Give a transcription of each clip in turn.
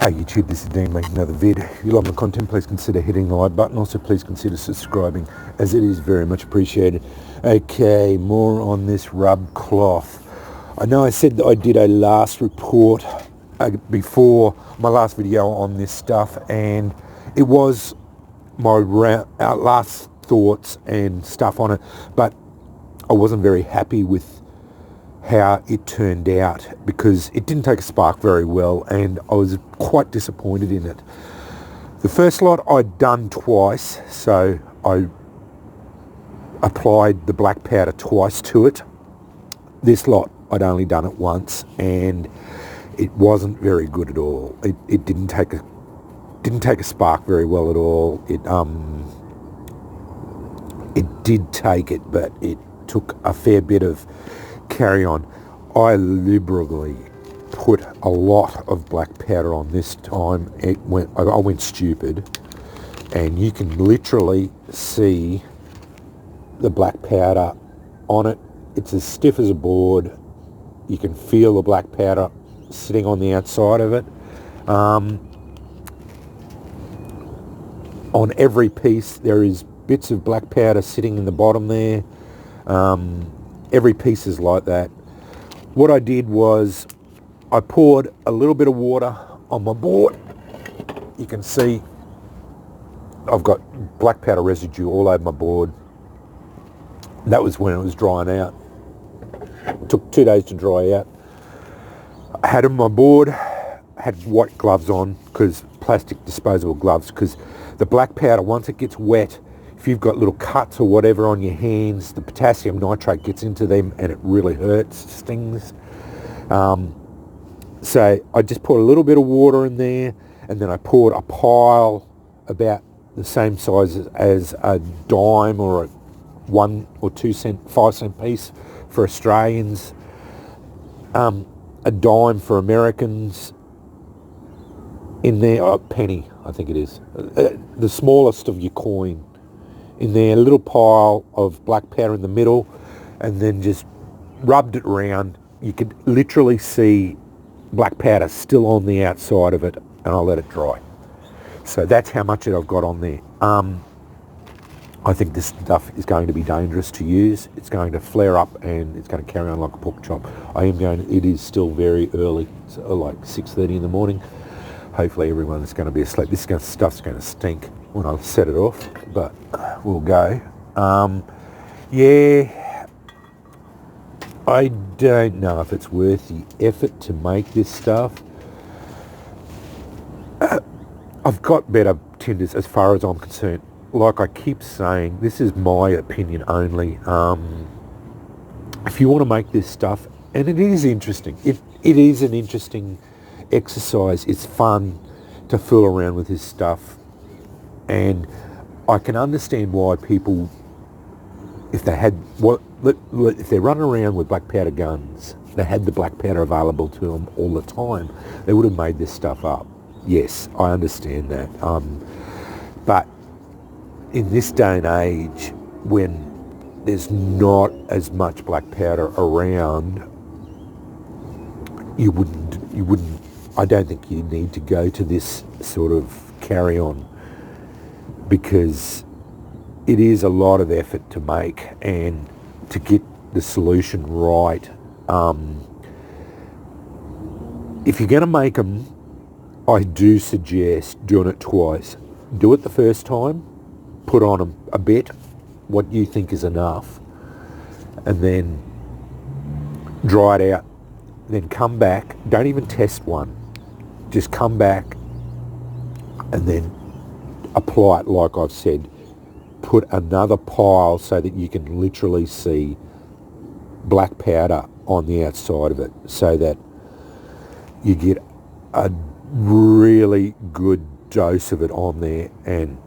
Hey YouTube, this is Dan making another vid. If you like my content, please consider hitting the like button. Also, please consider subscribing, as it is very much appreciated. Okay, more on this rub cloth. I know I said that I did a last report before my last video on this stuff, and it was my last thoughts and stuff on it, but I wasn't very happy with how it turned out because it didn't take a spark very well, and I was quite disappointed in it. The first lot I'd done twice, so I applied the black powder twice to it. This lot I'd only done it once, and it wasn't very good at all. It didn't take a spark very well at all. It did take it, but it took a fair bit of carry on. I liberally put a lot of black powder on this time. I went stupid, and you can literally see the black powder on it. It's as stiff as a board. You can feel the black powder sitting on the outside of it. On every piece there is bits of black powder sitting in the bottom there. Every piece is like that. What I did was I poured a little bit of water on my board. You can see I've got black powder residue all over my board. That was when it was drying out. It took 2 days to dry out. I had on my board, I had white gloves on, because plastic disposable gloves, because the black powder, once it gets wet, if you've got little cuts or whatever on your hands, the potassium nitrate gets into them and it really hurts, stings. So I just put a little bit of water in there, and then I poured a pile about the same size as a dime or a 1 or 2 cent, 5 cent piece for Australians, a dime for Americans in there, a penny I think it is, the smallest of your coin in there, a little pile of black powder in the middle, and then just rubbed it around. You could literally see black powder still on the outside of it, and I let it dry. So that's how much I've got on there. I think this stuff is going to be dangerous to use. It's going to flare up and it's going to carry on like a pork chop. It is still very early, so like 6:30 in the morning. Hopefully everyone is going to be asleep. This stuff's going to stink when I set it off, but we'll go. Yeah, I don't know if it's worth the effort to make this stuff. I've got better tinders as far as I'm concerned. Like I keep saying, this is my opinion only. If you want to make this stuff, and it is interesting, it is an interesting exercise. It's fun to fool around with this stuff, and I can understand why people, if they're running around with black powder guns, they had the black powder available to them all the time, they would have made this stuff up. Yes, I understand that. But in this day and age, when there's not as much black powder around, you wouldn't, I don't think you need to go to this sort of carry on, because it is a lot of effort to make and to get the solution right. If you're going to make them, I do suggest doing it twice. Do it the first time, put on a bit, what you think is enough, and then dry it out. Then come back, don't even test one, just come back and then apply it like I've said. Put another pile so that you can literally see black powder on the outside of it, so that you get a really good dose of it on there, and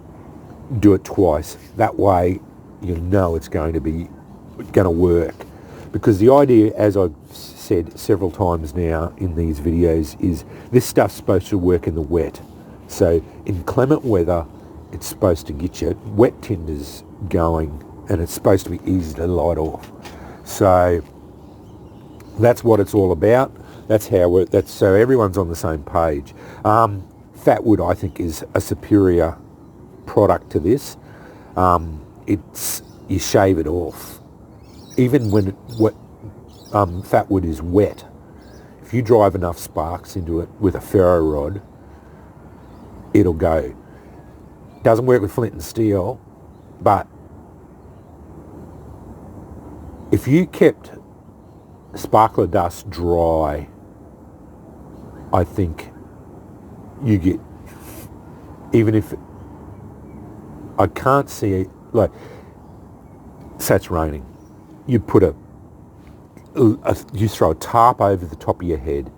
do it twice. That way you know it's going to work, because the idea, as I've said several times now in these videos, is this stuff's supposed to work in the wet. So in clement weather, it's supposed to get your wet tinders going, and it's supposed to be easy to light off. So that's what it's all about. That's how that's so everyone's on the same page. Fat wood, I think, is a superior product to this. It's you shave it off, even when fat wood is wet. If you drive enough sparks into it with a ferro rod, it'll go. Doesn't work with flint and steel, but if you kept sparkler dust dry, I think you get, even if, I can't see it, like, say it's raining, you put you throw a tarp over the top of your head,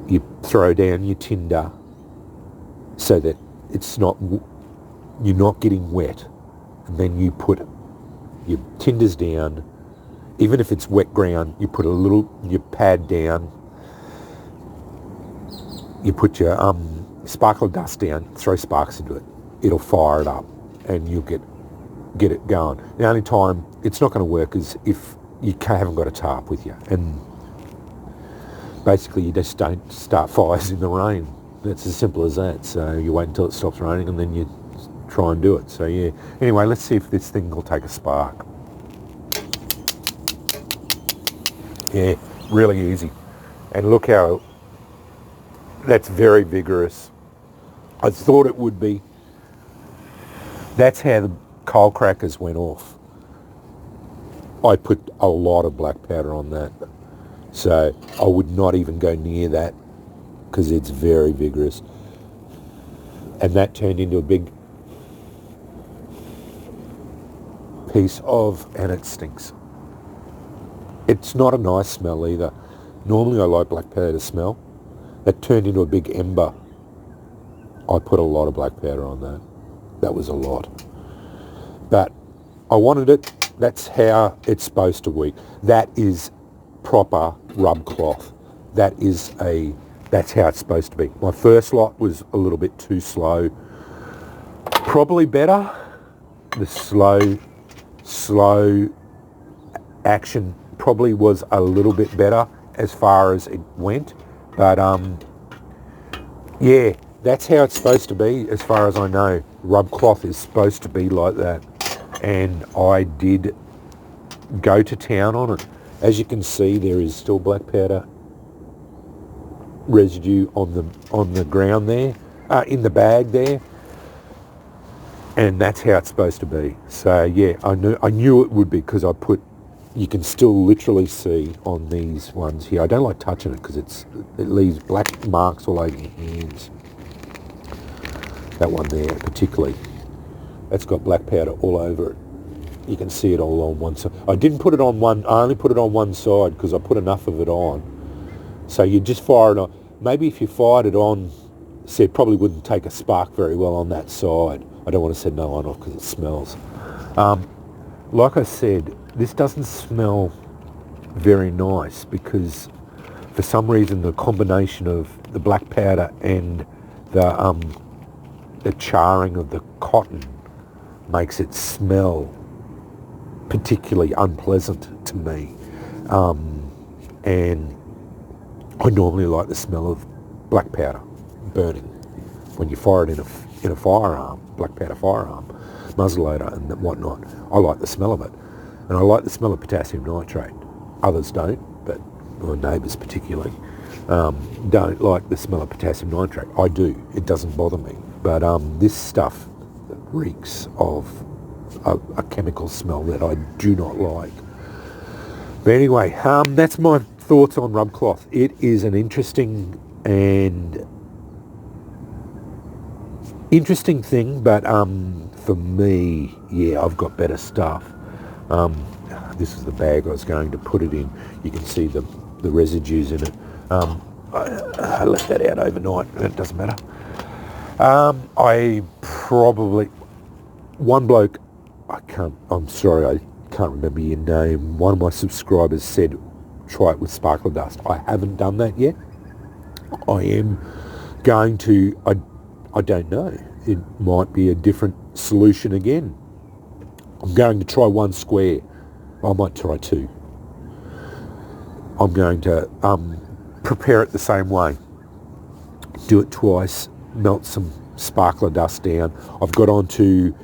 you throw down your tinder so that it's not, you're not getting wet, and then you put your tinders down. Even if it's wet ground, you put your pad down, you put your sparkler dust down, throw sparks into it. It'll fire it up and you'll get it going. The only time it's not going to work is if you haven't got a tarp with you. And basically you just don't start fires in the rain. It's as simple as that. So you wait until it stops raining and then you try and do it. So yeah. Anyway, let's see if this thing will take a spark. Yeah, really easy. And look how, that's very vigorous. I thought it would be. That's how the coal crackers went off. I put a lot of black powder on that. So I would not even go near that because it's very vigorous. And that turned into a big piece of, and it stinks. It's not a nice smell either. Normally I like black powder to smell. That turned into a big ember. I put a lot of black powder on that. That was a lot. But I wanted it. That's how it's supposed to work. That is proper rub cloth. That's how it's supposed to be. My first lot was a little bit too slow. Probably better. The slow action probably was a little bit better as far as it went, but yeah, that's how it's supposed to be as far as I know. Rub cloth is supposed to be like that, and I did go to town on it. As you can see, there is still black powder residue on the ground there, in the bag there, and that's how it's supposed to be. So yeah, I knew it would be because you can still literally see on these ones here. I don't like touching it because it leaves black marks all over your hands. That one there particularly, that's got black powder all over it. You can see it all on one side. I only put it on one side because I put enough of it on. So you just fire it on. Maybe if you fired it on, it probably wouldn't take a spark very well on that side. I don't want to set no one off because it smells. Like I said, this doesn't smell very nice because for some reason the combination of the black powder and the charring of the cotton makes it smell particularly unpleasant to me. And I normally like the smell of black powder burning when you fire it in a firearm, black powder firearm, muzzleloader and whatnot. I like the smell of it. And I like the smell of potassium nitrate. Others don't, but my neighbours particularly don't like the smell of potassium nitrate. I do. It doesn't bother me. But this stuff reeks of a chemical smell that I do not like. But anyway, that's my thoughts on rub cloth. It is an interesting thing, but for me, yeah, I've got better stuff. This is the bag I was going to put it in. You can see the residues in it. I left that out overnight. It doesn't matter. One bloke, I'm sorry, I can't remember your name. One of my subscribers said, try it with sparkler dust. I haven't done that yet. I am going to, I don't know. It might be a different solution again. I'm going to try one square. I might try two. I'm going to prepare it the same way. Do it twice, melt some sparkler dust down. I've got onto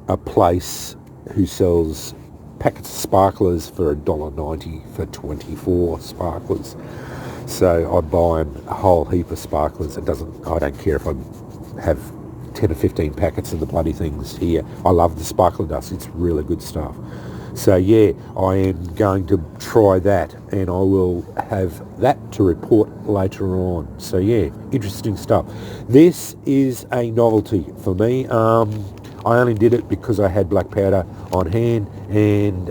a place who sells packets of sparklers for $1.90 for 24 sparklers. So I buy a whole heap of sparklers. I don't care if I have 10 or 15 packets of the bloody things here. I love the sparkler dust. It's really good stuff. So yeah, I am going to try that, and I will have that to report later on. So yeah, interesting stuff. This is a novelty for me. I only did it because I had black powder on hand, and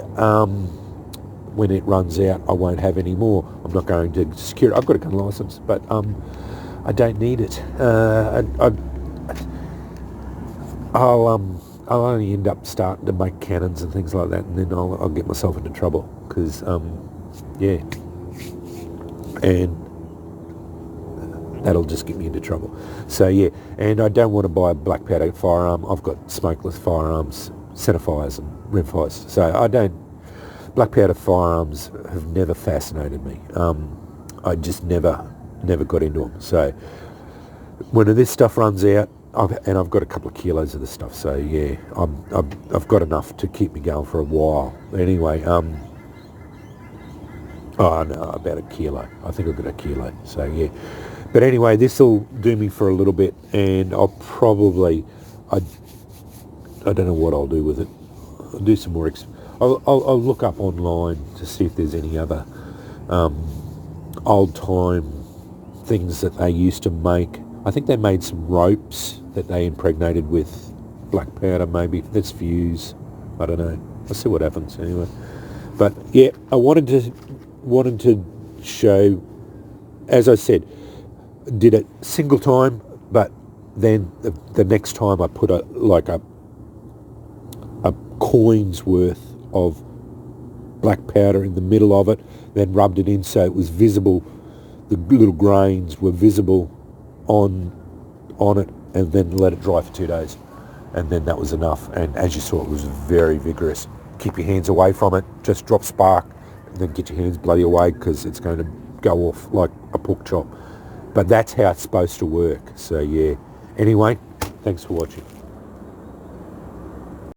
when it runs out, I won't have any more. I'm not going to secure it. I've got a gun license, but I don't need it. I'll only end up starting to make cannons and things like that, and then I'll get myself into trouble because, yeah, and that'll just get me into trouble. So yeah, and I don't want to buy a black powder firearm. I've got smokeless firearms, centerfires and rimfires. So black powder firearms have never fascinated me. I just never got into them. So when this stuff runs out, I've got a couple of kilos of this stuff, so yeah, I've got enough to keep me going for a while. Anyway, about a kilo. I think I've got a kilo, so yeah. But anyway, this will do me for a little bit, and I don't know what I'll do with it. I'll do some more. I'll look up online to see if there's any other old time things that they used to make. I think they made some ropes that they impregnated with black powder, maybe. That's fuse. I don't know. I'll see what happens anyway. But yeah, I wanted to show, as I said, did it single time, but then the next time I put a coin's worth of black powder in the middle of it, then rubbed it in so it was visible. The little grains were visible on it, and then let it dry for 2 days, and then that was enough. And as you saw, it was very vigorous. Keep your hands away from it. Just drop spark, and then get your hands bloody away because it's going to go off like a pork chop. But that's how it's supposed to work. So yeah. Anyway, thanks for watching.